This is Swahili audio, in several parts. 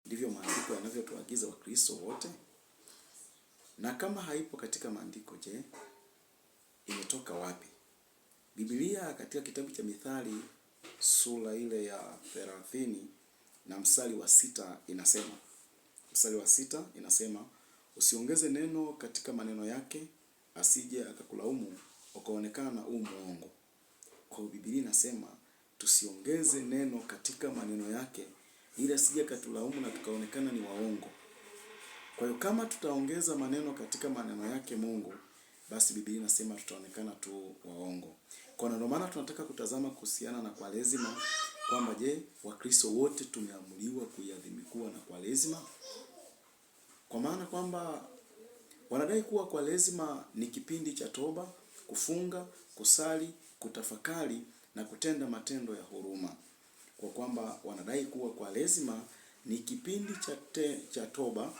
Ndivyo maandiko yanavyotuagiza Wakristo wote? Na kama haipo katika maandiko, je, imetoka wapi? Biblia katika kitabu cha Mithali sura ile ya 30 na mstari wa 6 inasema, mstari wa 6 inasema, usiongeze neno katika maneno yake, asije akakulaumu ukaonekana muongo. Kwa Biblia inasema tusiongeze neno katika maneno yake ili asije akatulaumu na tukaonekana ni waongo. Kwa hiyo kama tutaongeza maneno katika maneno yake Mungu, basi Biblia inasema tutaonekana tu waongo. Kwa ndio maana tunataka kutazama kuhusiana na Kwaresima kwamba je, Wakristo wote tumeamuliwa kuiadhimisha na Kwaresima? Kwa maana kwamba wanadai kuwa Kwaresima ni kipindi cha toba, kufunga, kusali, kutafakari na kutenda matendo ya huruma. Kwa kwamba wanadai kuwa Kwaresima ni kipindi cha toba,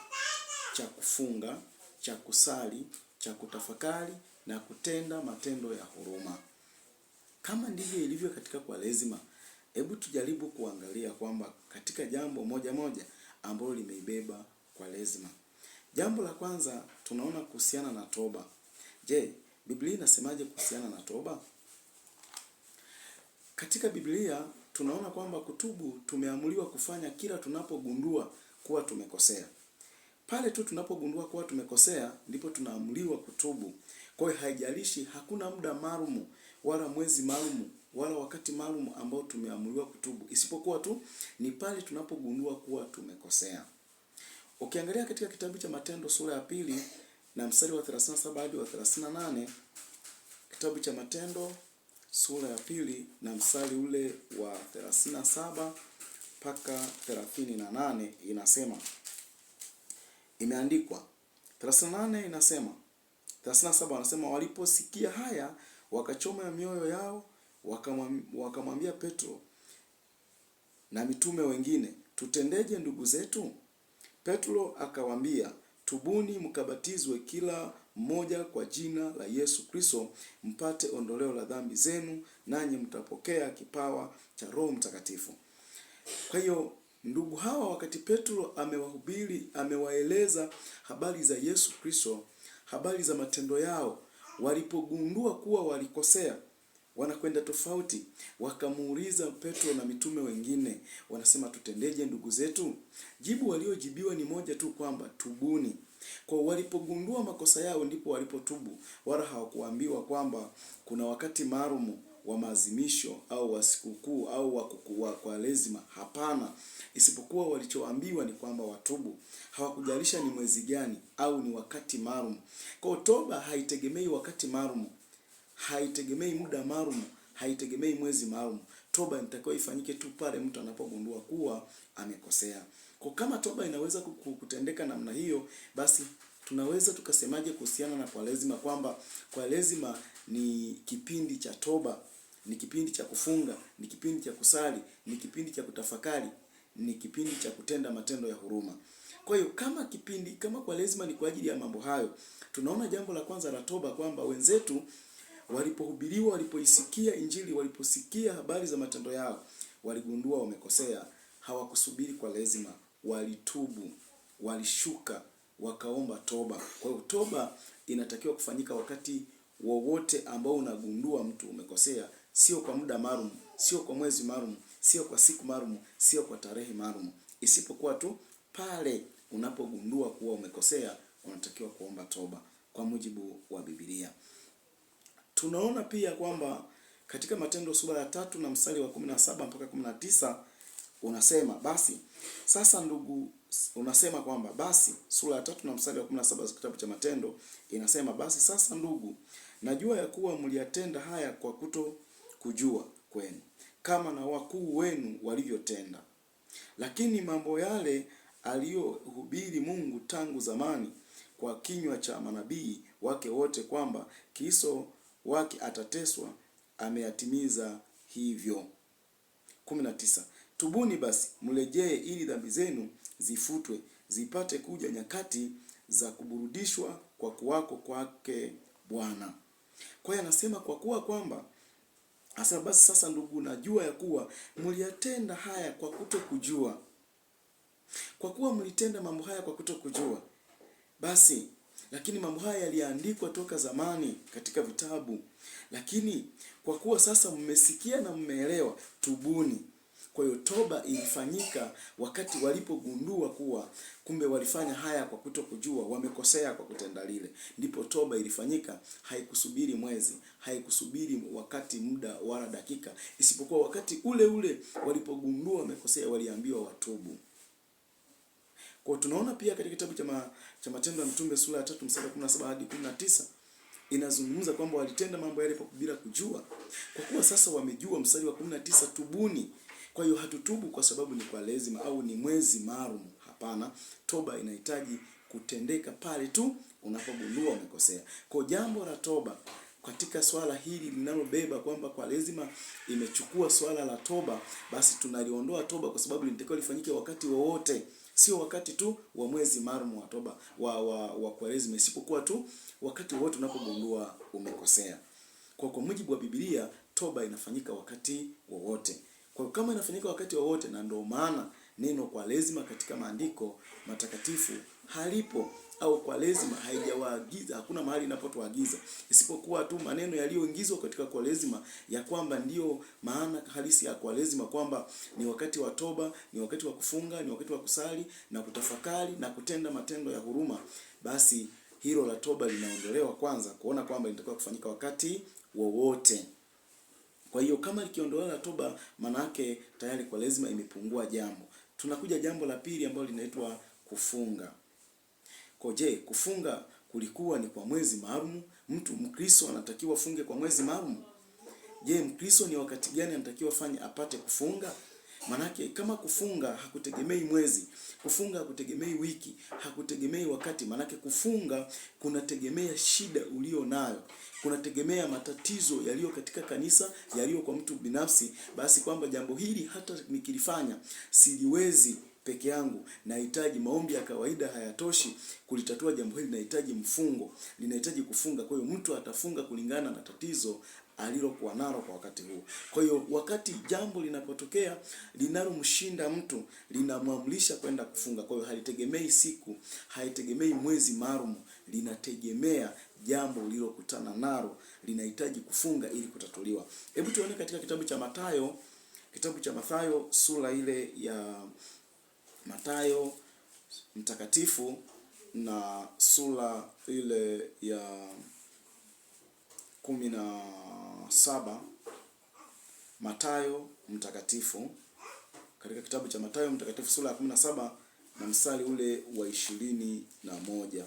cha kufunga, cha kusali, cha kutafakari na kutenda matendo ya huruma. Kama ndivyo ilivyo katika Kwaresima, hebu tujaribu kuangalia kwamba katika jambo moja ambalo limeibeba Kwaresima. Jambo la kwanza tunaona kuhusiana na toba. Je, Biblia inasemaje kuhusiana na toba? Katika Biblia tunaona kwamba kutubu tumeamuliwa kufanya kila tunapogundua kuwa tumekosea. Pale tu tunapogundua kuwa tumekosea ndipo tunaamuliwa kutubu. Kwa hiyo haijalishi, hakuna muda maalum wala mwezi maalum wala wakati maalum ambao tumeamuliwa kutubu, isipokuwa tu ni pale tunapogundua kuwa tumekosea. Ukiangalia katika kitabu cha Matendo sura ya 2 na mstari wa 37 hadi wa 38, kitabu cha Matendo sura ya 2 na mstari ule wa 37 mpaka 38 inasema, imeandikwa 38 inasema, 37 wanasema, waliposikia haya wakachoma mioyo yao, wakamwambia Petro na mitume wengine, tutendeje ndugu zetu? Petro akawaambia, tubuni mkabatizwe kila mmoja kwa jina la Yesu Kristo mpate ondoleo la dhambi zenu, nanyi mtapokea kipawa cha Roho Mtakatifu. Kwa hiyo ndugu hawa, wakati Petro amewahubiri, amewaeleza habari za Yesu Kristo, habari za matendo yao, walipogundua kuwa walikosea, wanakwenda tofauti, wakamuuliza Petro na mitume wengine, wanasema tutendeje ndugu zetu? Jibu waliojibiwa ni moja tu, kwamba tubuni. Kwa walipogundua makosa yao ndipo walipotubu, wala hawakuambiwa kwamba kuna wakati maalum wa maazimisho au wa sikukuu au wa Kwaresima. Hapana, isipokuwa walichoambiwa ni kwamba watubu. Hawakujalisha ni mwezi gani au ni wakati maalum. Kwa toba haitegemei wakati maalum, haitegemei muda maalum, haitegemei mwezi maalum. Toba inatakiwa ifanyike tu pale mtu anapogundua kuwa amekosea. Kwa kama toba inaweza kutendeka namna hiyo, basi tunaweza tukasemaje kuhusiana na Kwaresima? Kwamba Kwaresima ni kipindi cha toba, ni kipindi cha kufunga, ni kipindi cha kusali, ni kipindi cha kutafakari, ni kipindi cha kutenda matendo ya huruma. Kwa hiyo kama Kwaresima ni kwa ajili ya mambo hayo, tunaona jambo la kwanza la toba kwamba wenzetu walipohubiriwa, walipoisikia Injili, waliposikia habari za matendo yao, waligundua wamekosea. Hawakusubiri Kwaresima, walitubu, walishuka, wakaomba toba. Kwa hiyo toba inatakiwa kufanyika wakati wowote ambao unagundua mtu umekosea, sio kwa muda maalum, sio kwa mwezi maalum, sio kwa siku maalum, sio kwa tarehe maalum, isipokuwa tu pale unapogundua kuwa umekosea, unatakiwa kuomba toba kwa mujibu wa Biblia. Tunaona pia kwamba katika Matendo sura ya 3 na mstari wa 17 mpaka 19 unasema, basi sasa ndugu, unasema kwamba basi, sura ya 3 na mstari wa 17 kitabu cha Matendo inasema, basi sasa ndugu, najua ya kuwa mliyatenda haya kwa kuto kujua kwenu, kama na wakuu wenu walivyotenda. Lakini mambo yale aliyohubiri Mungu tangu zamani kwa kinywa cha manabii wake wote, kwamba Kristo wake atateswa, ameyatimiza hivyo. 19 Tubuni basi mrejee, ili dhambi zenu zifutwe, zipate kuja nyakati za kuburudishwa kwa kuwako kwake Bwana. Kwa hiyo anasema kwa kuwa kwamba, anasema basi sasa ndugu, najua ya kuwa mliyatenda haya kwa kuto kujua. Kwa kuwa mlitenda mambo haya kwa kutokujua, basi lakini mambo haya yaliandikwa toka zamani katika vitabu. Lakini kwa kuwa sasa mmesikia na mmeelewa, tubuni. Kwa hiyo toba ilifanyika wakati walipogundua kuwa kumbe walifanya haya kwa kutokujua, wamekosea kwa kutenda lile. Ndipo toba ilifanyika, haikusubiri mwezi, haikusubiri wakati, muda wala dakika, isipokuwa wakati ule ule walipogundua wamekosea, waliambiwa watubu. Kwa tunaona pia katika kitabu cha Matendo ya Mitume sura ya 3 mstari 17 hadi 19 inazungumza kwamba walitenda mambo yale bila kujua. Kwa kuwa sasa wamejua, mstari wa 19, tubuni. Kwa hiyo hatutubu kwa sababu ni kwa lazima au ni mwezi maalum. Hapana, toba inahitaji kutendeka pale tu unapogundua umekosea. Kwa jambo la toba katika swala hili linalobeba kwamba kwa lazima imechukua swala la toba, basi tunaliondoa toba kwa sababu linatakiwa lifanyike wakati wowote, sio wakati tu wa mwezi maalum wa toba wa Kwaresima, isipokuwa tu wakati wote unapogundua umekosea. Kwa mujibu wa Biblia, toba inafanyika wakati wowote. Kwa kama inafanyika wakati wowote, na ndio maana neno Kwaresima katika maandiko matakatifu halipo, au Kwaresima haijawaagiza, hakuna mahali inapotuagiza, isipokuwa tu maneno yaliyoingizwa katika Kwaresima ya kwamba ndiyo maana halisi ya Kwaresima, kwamba ni wakati wa toba, ni wakati wa kufunga, ni wakati wa kusali na kutafakari na kutenda matendo ya huruma. Basi hilo la toba linaondolewa kwanza, kuona kwamba linatakiwa kufanyika wakati wowote. Kwa hiyo kama likiondolewa la toba, maana yake tayari Kwaresima imepungua jambo. Tunakuja jambo la pili ambalo linaitwa kufunga. Kwa je, kufunga kulikuwa ni kwa mwezi maalum? Mtu Mkristo anatakiwa afunge kwa mwezi maalum? Je, Mkristo ni wakati gani anatakiwa afanye apate kufunga? Manake kama kufunga hakutegemei mwezi, kufunga hakutegemei wiki, hakutegemei wakati. Manake kufunga kunategemea shida ulio nayo, kunategemea matatizo yaliyo katika kanisa, yaliyo kwa mtu binafsi. Basi kwamba jambo hili hata nikilifanya siliwezi peke yangu, nahitaji maombi ya kawaida hayatoshi kulitatua jambo hili, nahitaji mfungo, linahitaji kufunga. Kwa hiyo mtu atafunga kulingana na tatizo alilokuwa nalo kwa wakati huu. Kwa hiyo wakati jambo linapotokea linalomshinda mtu, linamwamrisha kwenda kufunga. Kwa hiyo halitegemei siku, haitegemei mwezi maalum, linategemea jambo ulilokutana nalo, linahitaji kufunga ili kutatuliwa. Hebu tuone katika kitabu cha Mathayo sura ile ya Mathayo mtakatifu na sura ile ya 17. Mathayo mtakatifu, katika kitabu cha Mathayo mtakatifu sura ya 17 na mstari ule wa 21.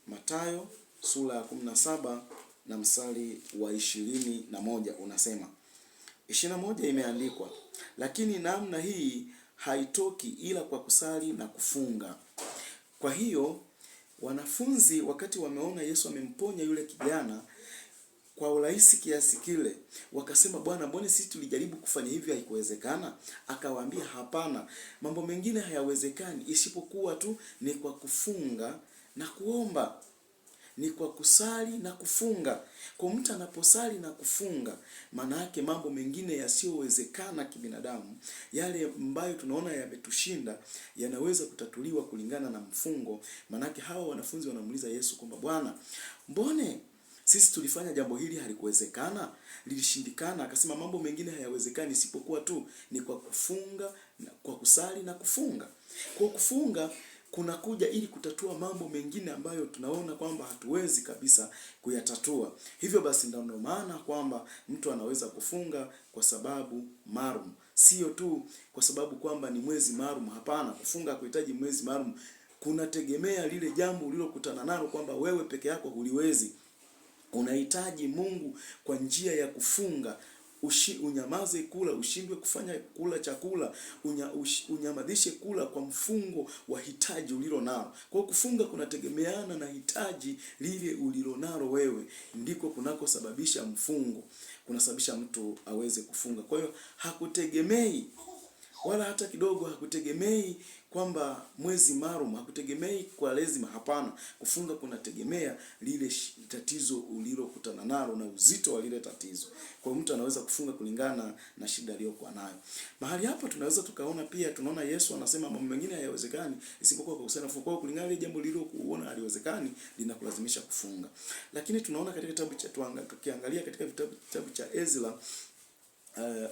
Mathayo sura ya 17 na mstari wa 21 unasema, 21 imeandikwa, lakini namna hii haitoki ila kwa kusali na kufunga. Kwa hiyo wanafunzi wakati wameona Yesu amemponya yule kijana kwa urahisi kiasi kile, wakasema, Bwana, mbona sisi tulijaribu kufanya hivi haikuwezekana? Akawaambia, hapana, mambo mengine hayawezekani isipokuwa tu ni kwa kufunga na kuomba, ni kwa kusali na kufunga. Kwa mtu anaposali na kufunga, maana yake mambo mengine yasiyowezekana kibinadamu, yale ambayo tunaona yametushinda, yanaweza kutatuliwa kulingana na mfungo. Maana yake hawa wanafunzi wanamuuliza Yesu kwamba, Bwana, mbone sisi tulifanya jambo hili halikuwezekana, lilishindikana? Akasema mambo mengine hayawezekani isipokuwa tu ni kwa kufunga, kwa kusali na kufunga. Kwa kufunga kunakuja ili kutatua mambo mengine ambayo tunaona kwamba hatuwezi kabisa kuyatatua. Hivyo basi ndio maana kwamba mtu anaweza kufunga kwa sababu maalum, sio tu kwa sababu kwamba ni mwezi maalum. Hapana, kufunga kuhitaji mwezi maalum, kunategemea lile jambo ulilokutana nalo kwamba wewe peke yako huliwezi. Unahitaji Mungu kwa njia ya kufunga. Unyamaze kula, ushindwe kufanya kula chakula, unyamadhishe kula kwa mfungo wa hitaji ulilo nalo. Kwa kufunga kunategemeana na hitaji lile ulilo nalo wewe, ndiko kunakosababisha mfungo, kunasababisha mtu aweze kufunga. Kwa hiyo hakutegemei wala hata kidogo hakutegemei kwamba mwezi maalum, hakutegemei kwa lazima. Hapana, kufunga kunategemea lile tatizo ulilokutana nalo na uzito wa lile tatizo. Kwa hiyo mtu anaweza kufunga kulingana na shida aliyokuwa nayo. Mahali hapa tunaweza tukaona pia, tunaona Yesu anasema mambo mengine hayawezekani isipokuwa kwa kusema funga. Kwa kulingana ile jambo lililokuona haliwezekani linakulazimisha kufunga. Lakini tunaona katika kitabu cha tukiangalia katika kitabu cha Ezra,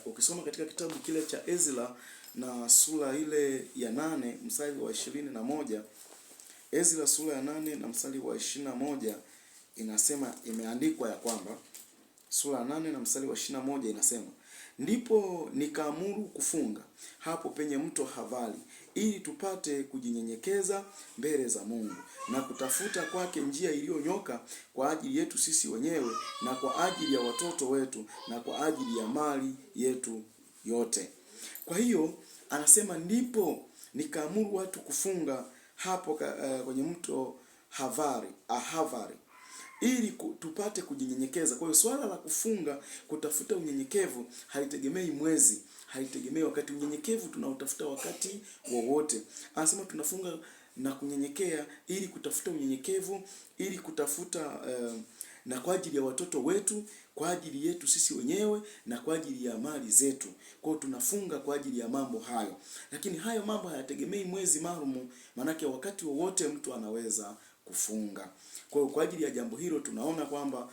ukisoma katika kitabu kile cha Ezra na sura ile ya 8 mstari wa 21, Ezra sura ya 8 na mstari wa 21 inasema, imeandikwa ya kwamba, sura ya 8 na mstari wa 21 inasema, ndipo nikaamuru kufunga hapo penye mto Havali, ili tupate kujinyenyekeza mbele za Mungu na kutafuta kwake njia iliyonyoka kwa ajili yetu sisi wenyewe na kwa ajili ya watoto wetu na kwa ajili ya mali yetu yote. Kwa hiyo anasema ndipo nikaamuru watu kufunga hapo kwenye mto Havari ili tupate kujinyenyekeza. Kwa hiyo swala la kufunga, kutafuta unyenyekevu, halitegemei mwezi, halitegemei wakati. Unyenyekevu tunautafuta wakati wowote. Anasema tunafunga na kunyenyekea ili kutafuta unyenyekevu, ili kutafuta na kwa ajili ya watoto wetu, kwa ajili yetu sisi wenyewe na kwa ajili ya mali zetu. Kwa hiyo tunafunga kwa ajili ya mambo hayo. Lakini hayo mambo hayategemei mwezi maalum, maana wakati wowote mtu anaweza kufunga. Kwa hiyo kwa ajili ya jambo hilo tunaona kwamba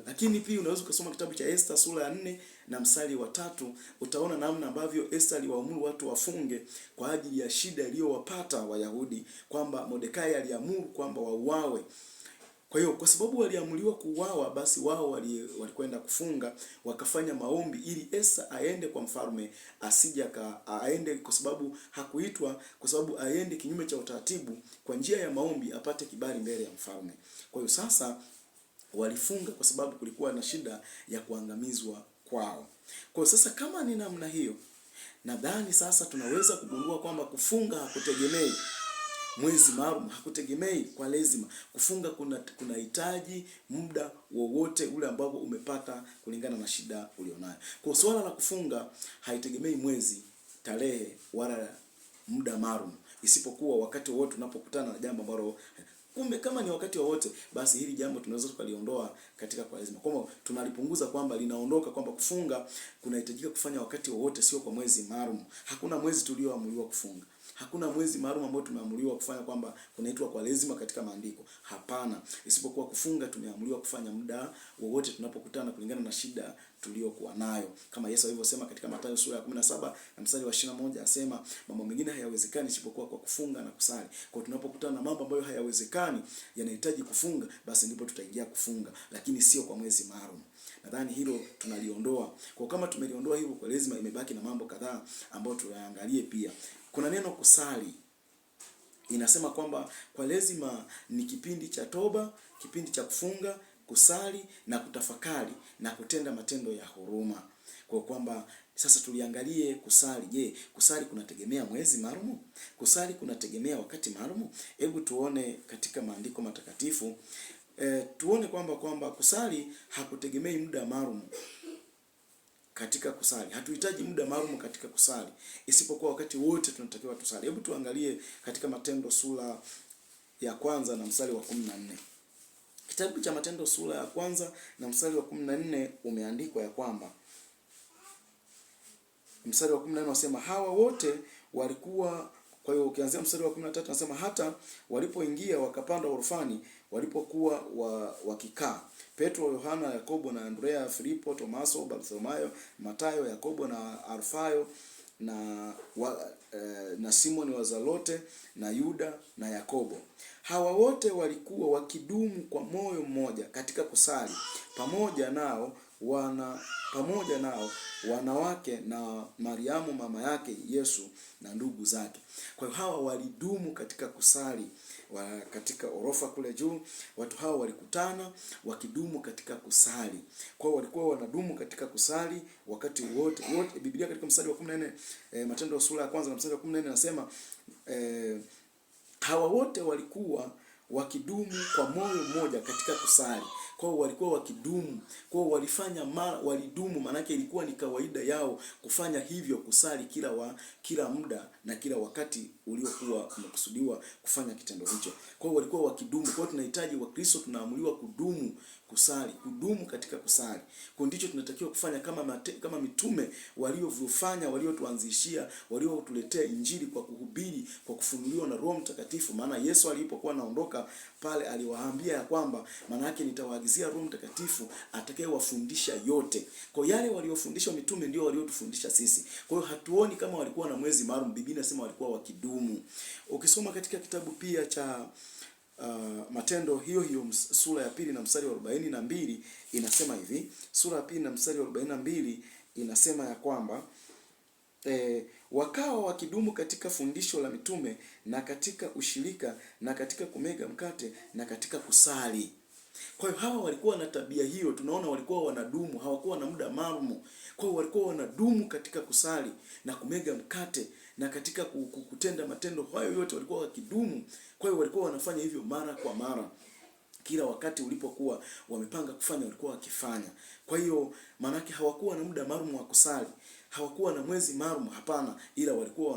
lakini pia unaweza kusoma kitabu cha Esther sura ya 4 na mstari wa 3, utaona namna ambavyo Esther aliwaamuru watu wafunge kwa ajili ya shida iliyowapata Wayahudi, kwamba Mordekai aliamuru kwamba wauawe. Kwa hiyo kwa sababu waliamuliwa kuuawa, basi wao walikwenda kufunga, wakafanya maombi ili Esther aende kwa mfalme, asije aende kwa sababu hakuitwa, kwa sababu aende kinyume cha utaratibu, kwa njia ya maombi apate kibali mbele ya mfalme. Kwa hiyo sasa walifunga kwa sababu kulikuwa na shida ya kuangamizwa kwao. Kwa hiyo sasa kama ni namna hiyo, nadhani sasa tunaweza kugundua kwamba kufunga hakutegemei mwezi maalum, hakutegemei kwa lazima. Kufunga kunahitaji muda wowote ule ambao umepata kulingana na shida ulionayo. Kwa swala la kufunga haitegemei mwezi, tarehe wala muda maalum, isipokuwa wakati wote tunapokutana na jambo ambalo kumbe kama ni wakati wowote, basi hili jambo tunaweza tukaliondoa katika kwa lazima. Kwa tunalipunguza kwamba linaondoka, kwamba kufunga kunahitajika kufanya wakati wowote, sio kwa mwezi maalum. Hakuna mwezi tulioamriwa kufunga. Hakuna mwezi maalum ambao tumeamriwa kufanya kwamba kunaitwa kwa lazima katika maandiko. Hapana, isipokuwa kufunga tumeamriwa kufanya muda wowote tunapokutana kulingana na shida tuliyokuwa nayo. Kama Yesu alivyosema katika Mathayo sura ya 17 na mstari wa 21, asema mambo mengine hayawezekani isipokuwa kwa kufunga na kusali. Kwa tunapokutana na mambo ambayo hayawezekani yanahitaji kufunga, basi ndipo tutaingia kufunga, lakini sio kwa mwezi maalum. Nadhani hilo tunaliondoa. Kwa kama tumeliondoa hilo kwa lazima, imebaki na mambo kadhaa ambayo tunaangalie pia. Kuna neno kusali. Inasema kwamba kwa lazima ni kipindi cha toba, kipindi cha kufunga, kusali na kutafakari na kutenda matendo ya huruma. Kwa kwamba sasa tuliangalie kusali. Je, kusali kunategemea mwezi maalum? Kusali kunategemea wakati maalum? Hebu tuone katika maandiko matakatifu. Tuone kwamba kusali hakutegemei muda maalum. Katika kusali hatuhitaji muda maalum katika kusali, isipokuwa wakati wote tunatakiwa tusali. Hebu tuangalie katika Matendo sura ya 1 na mstari wa 14. Kitabu cha Matendo sura ya 1 na mstari wa 14 umeandikwa ya kwamba, mstari wa 14 unasema hawa wote walikuwa. Kwa hiyo ukianzia mstari wa 13 unasema hata walipoingia wakapanda orofani, walipokuwa wakikaa Petro, Yohana, Yakobo na Andrea, Filipo, Tomaso, Bartholomayo, Matayo, Yakobo na Alfayo na Simoni wa Zalote na Yuda na Yakobo. Hawa wote walikuwa wakidumu kwa moyo mmoja katika kusali, pamoja nao wanawake na Mariamu mama yake Yesu na ndugu zake. Kwa hiyo hawa walidumu katika kusali. Katika orofa kule juu, watu hawa walikutana wakidumu katika kusali. Kwa hiyo walikuwa wanadumu katika kusali wakati wote. Biblia katika mstari wa 14, Matendo sura ya 1 na mstari wa 14 nasema hawa wote walikuwa wakidumu kwa moyo mmoja katika kusali. Kwa hiyo walikuwa wakidumu, kwa hiyo walidumu, maanake ilikuwa ni kawaida yao kufanya hivyo, kusali kila muda na kila wakati uliokuwa umekusudiwa kufanya kitendo hicho. Kwa hiyo walikuwa wakidumu. Kwa hiyo tunahitaji, Wakristo tunaamuliwa kudumu kusali, kudumu katika kusali. Kwa ndicho tunatakiwa kufanya kama mitume waliofanya, waliotuanzishia, waliotuletea Injili kwa kuhubiri, kwa kufunuliwa na Roho Mtakatifu. Maana Yesu alipokuwa anaondoka pale aliwaambia ya kwamba maana yake nitawaagizia Roho Mtakatifu atakayewafundisha yote. Kwa yale waliofundishwa mitume ndio waliotufundisha sisi. Kwa hiyo hatuoni kama walikuwa na mwezi maalum. Biblia inasema walikuwa wakidumu. Ukisoma katika kitabu pia cha Matendo hiyo sura ya 2 na mstari wa 42 inasema hivi. Sura ya 2 na mstari wa 42 inasema ya kwamba wakawa wakidumu katika fundisho la mitume na katika ushirika na katika kumega mkate na katika kusali. Kwa hiyo hawa walikuwa na tabia hiyo, tunaona walikuwa wanadumu, hawakuwa na muda maalum. Kwa hiyo walikuwa wanadumu katika kusali na kumega mkate na katika kutenda matendo hayo yote walikuwa wakidumu. Kwa hiyo walikuwa wanafanya hivyo mara kwa mara. Kila wakati ulipokuwa wamepanga kufanya walikuwa wakifanya. Kwa hiyo maanake hawakuwa na muda maalum wa kusali, hawakuwa na mwezi maalum, hapana, ila walikuwa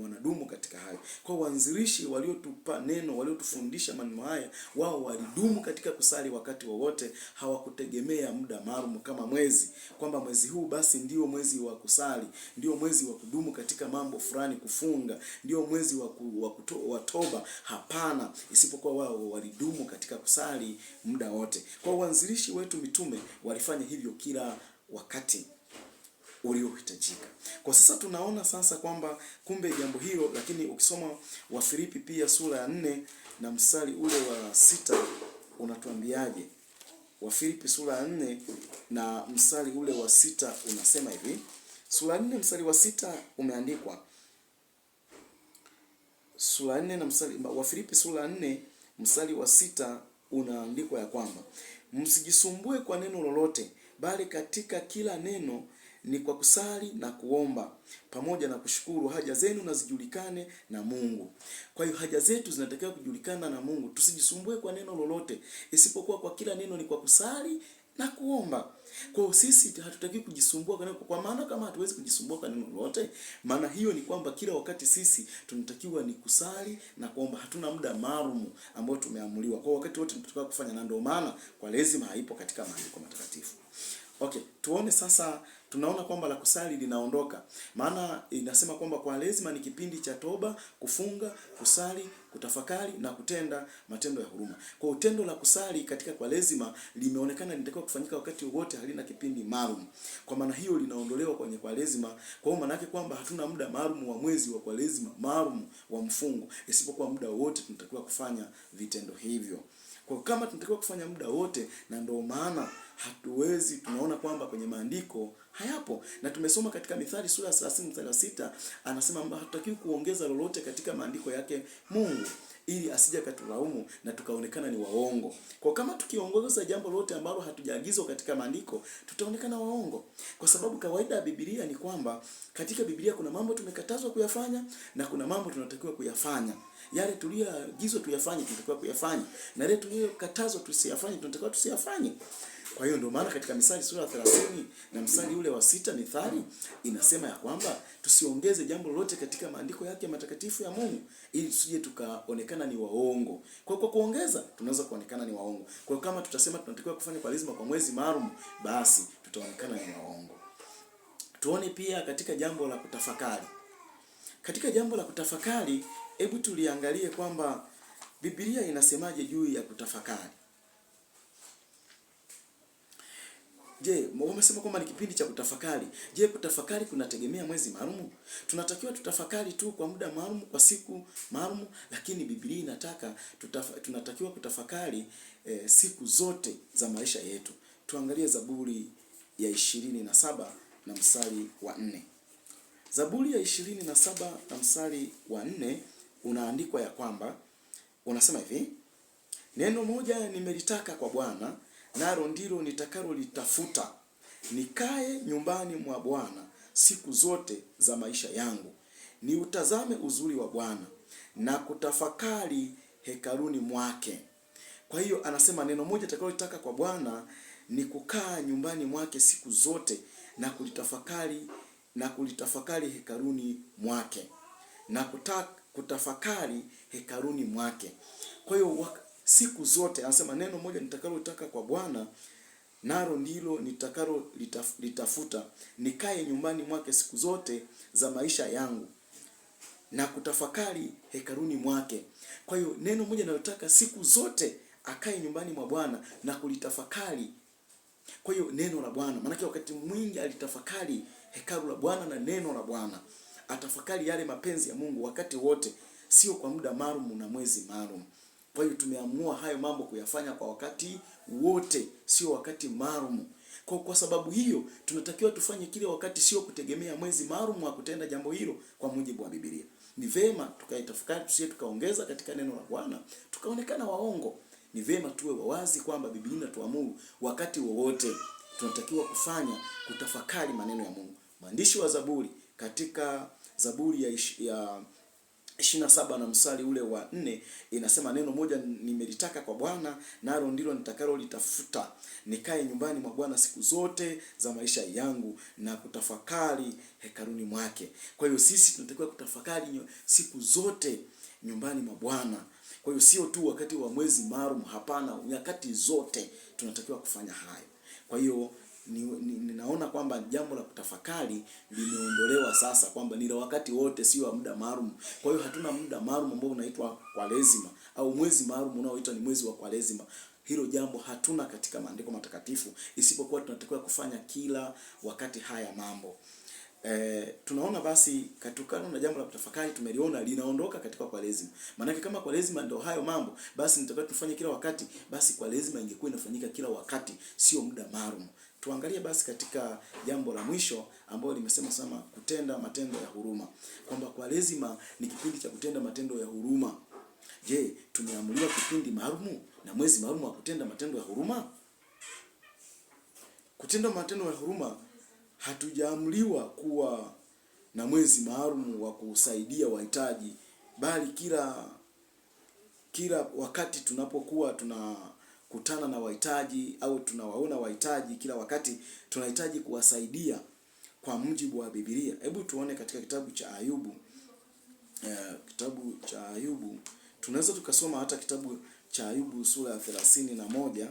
wanadumu katika hayo. Kwa waanzilishi waliotupa neno, waliotufundisha maneno haya, wao walidumu katika kusali wakati wowote. Hawakutegemea muda maalum kama mwezi, kwamba mwezi huu basi ndio mwezi wa kusali, ndio mwezi wa kudumu katika mambo fulani, kufunga, ndio mwezi wa toba. Hapana, isipokuwa wao walidumu katika kusali muda wote. Kwa waanzilishi wetu mitume walifanya hivyo kila wakati uliohitajika. Kwa sasa tunaona sasa kwamba kumbe jambo hilo, lakini ukisoma Wafilipi pia sura ya 4 na mstari ule wa 6 unatuambiaje? Wafilipi sura ya 4 na mstari ule wa 6 unasema hivi. Sura 4 mstari wa 6 umeandikwa. Sura 4 na Wafilipi sura 4 mstari wa 6 unaandikwa ya kwamba msijisumbue kwa neno lolote, bali katika kila neno ni kwa kusali na kuomba pamoja na kushukuru haja zenu na zijulikane na Mungu. Kwa hiyo haja zetu zinatakiwa kujulikana na Mungu. Tusijisumbue kwa neno lolote, isipokuwa kwa kila neno ni kwa kusali na kuomba. Kwa hiyo sisi hatutaki kujisumbua kwa maana kama hatuwezi kujisumbua kwa neno lolote, maana hiyo ni kwamba kila wakati sisi tunatakiwa ni kusali na kuomba. Hatuna muda maalum ambao tumeamuliwa. Kwa wakati wote tunatakiwa kufanya, na ndio maana kwa lazima haipo katika maandiko matakatifu. Okay, tuone sasa, tunaona kwamba la kusali linaondoka. Maana inasema kwamba kwa lazima ni kipindi cha toba, kufunga, kusali, kutafakari na kutenda matendo ya huruma. Kwa utendo la kusali katika kwa lazima limeonekana linatakiwa kufanyika wakati wote, halina kipindi maalum. Kwa maana hiyo linaondolewa kwenye kwa lazima. Kwa hiyo maana yake kwamba hatuna muda maalum wa mwezi wa kwa lazima, maalum wa mfungo, isipokuwa muda wote tunatakiwa kufanya vitendo hivyo. Kwa kama tunatakiwa kufanya muda wote, na ndio maana hatuwezi, tunaona kwamba kwenye maandiko hayapo. Na tumesoma katika Mithali sura ya 30 mstari wa 6 anasema hatutakiwi kuongeza lolote katika maandiko yake Mungu, ili asije katulaumu na tukaonekana ni waongo. Kwa kama tukiongeza jambo lote ambalo hatujaagizwa katika maandiko, tutaonekana waongo. Kwa sababu kawaida ya Biblia ni kwamba katika Biblia kuna mambo tumekatazwa kuyafanya na kuna mambo tunatakiwa kuyafanya. Yale tuliyoagizwa tuyafanye tunatakiwa kuyafanya, na yale tuliyokatazwa tusiyafanye tunatakiwa tusiyafanye. Kwa hiyo ndio maana katika Mithali sura 30 na mstari ule wa 6 Mithali inasema ya kwamba tusiongeze jambo lolote katika maandiko yake matakatifu ya Mungu, ili tusije tukaonekana ni waongo. Kwa kuongeza tunaweza kuonekana ni waongo. Kwa kama tutasema tunatakiwa kufanya kwa lazima kwa mwezi maalum, basi tutaonekana ni waongo. Tuone pia katika jambo la kutafakari. Katika jambo la kutafakari, hebu tuliangalie kwamba Biblia inasemaje juu ya kutafakari. Je, wamesema kwamba ni kipindi cha kutafakari. Je, kutafakari kunategemea mwezi maalum? Tunatakiwa tutafakari tu kwa muda maalum, kwa siku maalum, lakini Biblia inataka tunatakiwa kutafakari siku zote za maisha yetu. Tuangalie Zaburi ya 27 na mstari wa 4. Zaburi ya 27 na mstari wa 4 unaandikwa ya kwamba, unasema hivi: neno moja nimelitaka kwa Bwana, nalo ndilo nitakalolitafuta, nikae nyumbani mwa Bwana siku zote za maisha yangu, niutazame uzuri wa Bwana na kutafakari hekaluni mwake. Kwa hiyo anasema neno moja nitakalotaka kwa Bwana ni kukaa nyumbani mwake siku zote na kulitafakari hekaluni mwake. Na kutafakari hekaluni mwake. Kwa hiyo siku zote anasema neno moja nitakalotaka kwa Bwana, nalo ndilo nitakalo litafuta, nikae nyumbani mwake siku zote za maisha yangu na kutafakari hekaluni mwake. Kwa hiyo neno moja ninalotaka siku zote akae nyumbani mwa Bwana na kulitafakari. Kwa hiyo neno la Bwana, maana wakati mwingi alitafakari hekalu la Bwana na neno la Bwana. Atafakari yale mapenzi ya Mungu wakati wote, sio kwa muda maalum na mwezi maalum. Kwa hiyo tumeamua hayo mambo kuyafanya kwa wakati wote, sio wakati maalum. Kwa sababu hiyo tunatakiwa tufanye kile wakati, sio kutegemea mwezi maalum wa kutenda jambo hilo kwa mujibu wa Biblia. Ni vema tukaitafakari, tusije tukaongeza katika neno la Bwana tukaonekana waongo. Ni vema tuwe wawazi kwamba Biblia inatuamuru wakati wowote tunatakiwa kutafakari maneno ya Mungu. Mwandishi wa Zaburi katika Zaburi ya 27 na mstari ule wa 4 inasema neno moja nimelitaka kwa Bwana, nalo ndilo nitakalo litafuta, nikae nyumbani mwa Bwana siku zote za maisha yangu na kutafakari hekaluni mwake. Kwa hiyo sisi tunatakiwa kutafakari siku zote nyumbani mwa Bwana. Kwa hiyo sio tu wakati wa mwezi maalum, hapana, nyakati zote tunatakiwa kufanya hayo. Kwa hiyo ninaona kwamba jambo la kutafakari limeondolewa sasa, kwamba ni la wakati wote, sio muda maalum. Kwa hiyo hatuna muda maalum ambao unaitwa Kwaresima au mwezi maalum unaoitwa ni mwezi wa Kwaresima. Hilo jambo hatuna katika maandiko matakatifu, isipokuwa tunatakiwa kufanya kila wakati haya mambo. Tunaona basi kutokana na jambo la kutafakari tumeliona linaondoka katika Kwaresima. Maana kama Kwaresima ndio hayo mambo, basi nitakuwa tufanye kila wakati, basi Kwaresima ingekuwa inafanyika kila wakati, sio muda maalum. Tuangalie basi katika jambo la mwisho ambalo limesema sana kutenda matendo ya huruma. Kwamba Kwaresima ni kipindi cha kutenda matendo ya huruma. Je, tumeamuliwa kipindi maalum na mwezi maalum wa kutenda matendo ya huruma? Kutenda matendo ya huruma, hatujaamuliwa kuwa na mwezi maalum wa kusaidia wahitaji, bali kila wakati tunapokuwa tunakutana na wahitaji au tunawaona wahitaji, kila wakati tunahitaji kuwasaidia kwa mujibu wa Biblia. Hebu tuone katika kitabu cha Ayubu. Kitabu cha Ayubu tunaweza tukasoma hata kitabu cha Ayubu sura ya 31.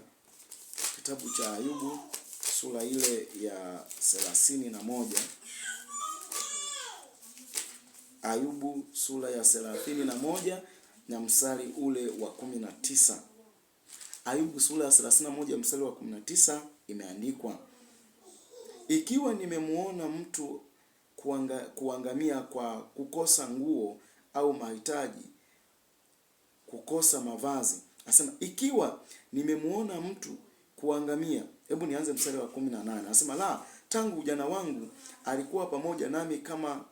Kitabu cha Ayubu sura ile ya 31. Ayubu sura ya 31 na mstari ule wa 19. Ayubu sura ya 31 mstari wa 19 imeandikwa, ikiwa nimemuona mtu kuangamia kwa kukosa nguo au mahitaji, kukosa mavazi. Anasema ikiwa nimemuona mtu kuangamia. Hebu nianze mstari wa 18. Anasema la, tangu ujana wangu alikuwa pamoja nami kama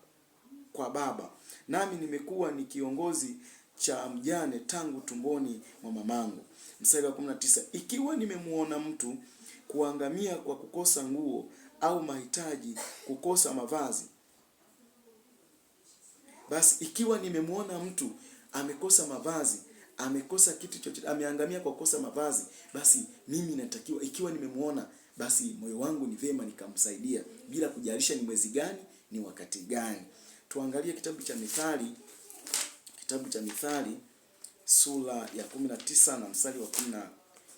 kwa baba, nami nimekuwa ni kiongozi cha mjane tangu tumboni mwa mamangu. Mstari wa 19, ikiwa nimemuona mtu kuangamia kwa kukosa nguo au mahitaji, kukosa mavazi. Basi ikiwa nimemuona mtu amekosa mavazi, amekosa kitu chochote, ameangamia kwa kukosa mavazi, basi mimi natakiwa, ikiwa nimemuona, basi moyo wangu ni vema nikamsaidia bila kujalisha ni mwezi gani, ni wakati gani. Tuangalie kitabu cha Mithali. Kitabu cha Mithali sura ya 19 na mstari wa 10,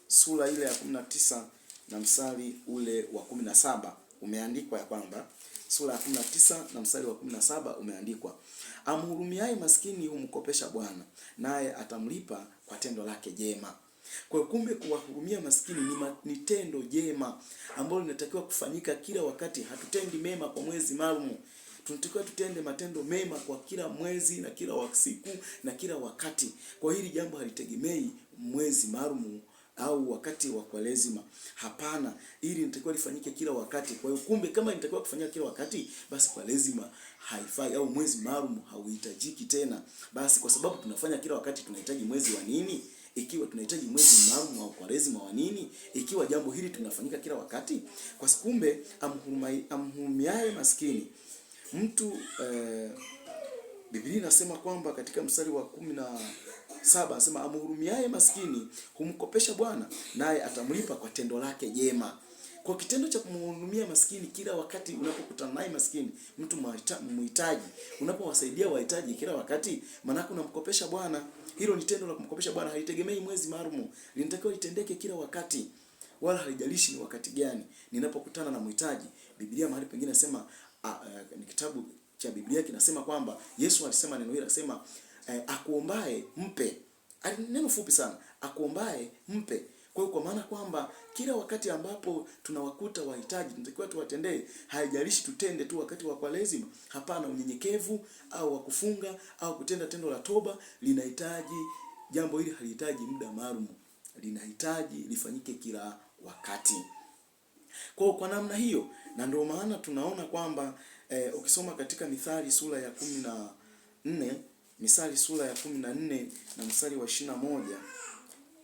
sura ile ya 19 na mstari ule wa 17 umeandikwa ya kwamba, sura ya 19 na mstari wa 17 umeandikwa, amhurumiaye maskini humkopesha Bwana, naye atamlipa kwa tendo lake jema. Kwa kumbe kuwahurumia maskini ni tendo jema ambalo linatakiwa kufanyika kila wakati. Hatutendi mema kwa mwezi maalum. Tunatakiwa tutende matendo mema kwa kila mwezi na kila siku na kila wakati. Kwa hili jambo halitegemei mwezi maalum au wakati wa Kwaresima. Hapana, hili linatakiwa lifanyike kila wakati. Kwa hiyo kumbe kama linatakiwa kufanyika kila wakati, basi Kwaresima haifai au mwezi maalum hauhitajiki tena. Basi kwa sababu tunafanya kila wakati, tunahitaji mwezi wa nini? Ikiwa tunahitaji mwezi maalum au Kwaresima wa nini? Ikiwa jambo hili tunafanyika kila wakati. Kwa kumbe amhurumiaye maskini mtu, Biblia inasema kwamba katika mstari wa 7 anasema amhurumiaye maskini humkopesha Bwana, naye atamlipa kwa tendo lake jema. Kwa kitendo cha kumhudumia maskini kila wakati unapokutana naye maskini, mtu mhitaji, unapowasaidia wahitaji kila wakati, maana unamkopesha Bwana. Hilo ni tendo la kumkopesha Bwana, halitegemei mwezi maalum. Linatakiwa litendeke kila wakati. Wala halijalishi ni wakati gani. Ninapokutana na mhitaji, Biblia mahali pengine nasema ni kitabu cha Biblia kinasema kwamba Yesu alisema neno hili, akasema akuombae mpe. Neno fupi sana, akuombae mpe. Kwa hiyo kwa maana kwamba kila wakati ambapo tunawakuta wahitaji tunatakiwa tuwatendee. Haijalishi tutende tu wakati wa Kwaresima. Hapana, unyenyekevu au wakufunga au kutenda tendo la toba linahitaji, jambo hili halihitaji muda maalum. Linahitaji lifanyike kila wakati. Kwa namna hiyo, na ndio maana tunaona kwamba ukisoma katika Mithali sura ya 14, Mithali sura ya 14 na mstari wa 21,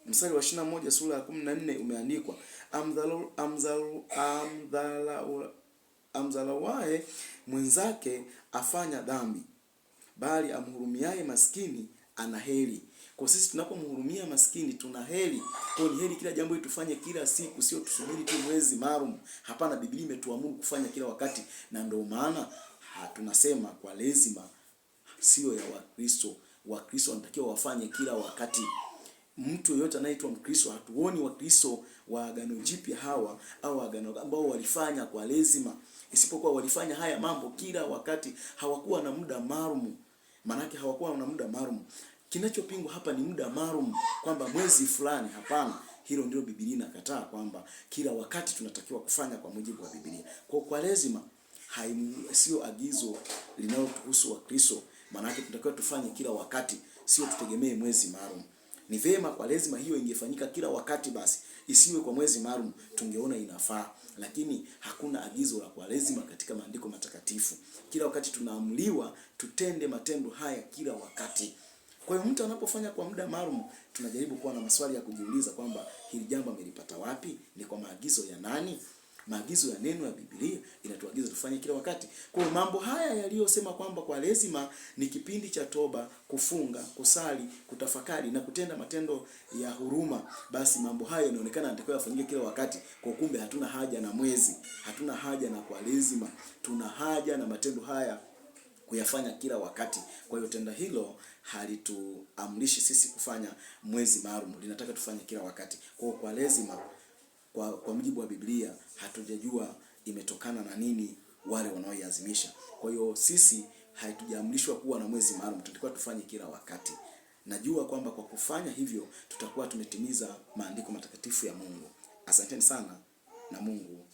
mstari wa 21 sura ya 14 umeandikwa, amdhalawaye mwenzake afanya dhambi, bali amhurumiaye maskini ana heri. Kwa sisi tunapomhurumia maskini tuna heri. Kwa ni heri kila jambo tufanye kila siku, sio tusubiri tu mwezi maalum. Hapana, Biblia imetuamuru kufanya kila wakati, na ndio maana tunasema Kwaresima sio ya Wakristo. Wakristo wanatakiwa wafanye kila wakati. Mtu yote anaitwa Mkristo, hatuoni Wakristo wa Agano Jipya hawa au agano ambao walifanya Kwaresima, isipokuwa walifanya haya mambo kila wakati. Hawakuwa na muda maalum. Manake hawakuwa na muda maalum. Kinachopingwa hapa ni muda maalum, kwamba mwezi fulani. Hapana, hilo ndio Biblia inakataa, kwamba kila wakati tunatakiwa kufanya kwa mujibu wa Biblia. Kwa Kwaresima sio agizo linalotuhusu Wakristo. Manake tunatakiwa tufanye kila wakati, sio tutegemee mwezi maalum. Ni vema Kwaresima hiyo ingefanyika kila wakati, basi isiwe kwa mwezi maalum, tungeona inafaa. Lakini hakuna agizo la Kwaresima katika maandiko matakatifu. Kila wakati tunaamriwa tutende matendo haya kila wakati. Kwa hiyo mtu anapofanya kwa muda maalum, tunajaribu kuwa na maswali ya kujiuliza kwamba hili jambo amelipata wapi? Ni kwa maagizo ya nani? Maagizo ya neno ya Biblia inatuagiza tufanye kila wakati. Kwa hiyo mambo haya yaliyosema kwamba Kwaresima ni kipindi cha toba, kufunga, kusali, kutafakari na kutenda matendo ya huruma, basi mambo haya yanaonekana yanatakiwa yafanyike kila wakati. Kwa kumbe hatuna haja na mwezi, hatuna haja na Kwaresima, tuna haja na matendo haya kuyafanya kila wakati. Kwa hiyo tendo hilo halituamrishi sisi kufanya mwezi maalum, linataka tufanye kila wakati. Kwa hiyo Kwaresima kwa mujibu wa Biblia hatujajua imetokana na nini wale wanaoiazimisha. Kwa hiyo sisi hatujaamrishwa kuwa na mwezi maalum, tunatakiwa tufanye kila wakati. Najua kwamba kwa kufanya hivyo tutakuwa tumetimiza maandiko matakatifu ya Mungu. Asanteni sana na Mungu